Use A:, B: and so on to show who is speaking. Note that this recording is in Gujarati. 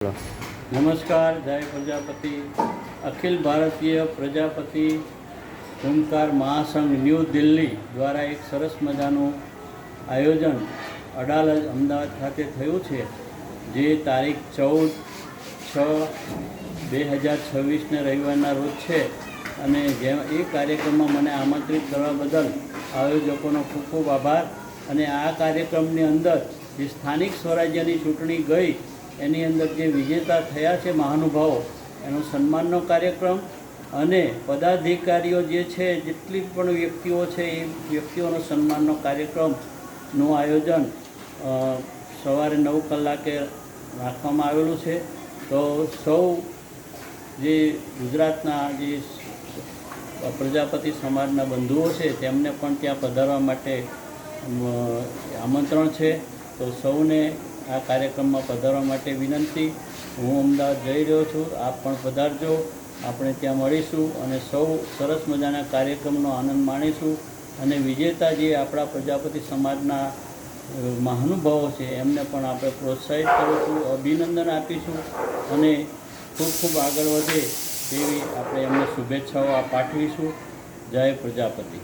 A: नमस्कार। जय प्रजापति। अखिल भारतीय प्रजापति ओमकार महासंघ न्यू दिल्ली द्वारा एक सरस मजानु आयोजन अडालज अमदावाद खाते थयुं छे, जे तारीख 14/6/2026 ने रविवाરના रोज छे। અને જે એ કાર્યક્રમમાં મને આમંત્રિત કરવા બદલ આયોજકોનો ખૂબ ખૂબ આભાર। અને આ કાર્યક્રમની અંદર જે સ્થાનિક સ્વરાજ્યની ચૂંટણી ગઈ એની અંદર જે વિજેતા થયા છે મહાનુભાવો, એનો સન્માનનો કાર્યક્રમ અને પદાધિકારીઓ જે છે, જેટલી પણ વ્યક્તિઓ છે એ વ્યક્તિઓનો સન્માનનો કાર્યક્રમનું આયોજન સવારે 9 કલાકે રાખવામાં આવેલું છે। તો સૌ જે ગુજરાતના જે પ્રજાપતિ સમાજના બંધુઓ છે તેમને પણ ત્યાં પધારવા માટે આમંત્રણ છે। તો સૌને આ કાર્યક્રમમાં પધારવા માટે વિનંતી। હું અમદાવાદ જઈ રહ્યો છું, આપ પણ પધારજો। આપણે ત્યાં મળીશું અને સૌ સરસ મજાના કાર્યક્રમનો આનંદ માણીશું। અને વિજેતા જે આપણા પ્રજાપતિ સમાજના મહાનુભાવો છે એમને પણ આપણે પ્રોત્સાહિત કરીશું, અભિનંદન આપીશું અને ખૂબ ખૂબ આગળ વધે તેવી આપણે એમને શુભેચ્છાઓ પાઠવીશું। જય પ્રજાપતિ।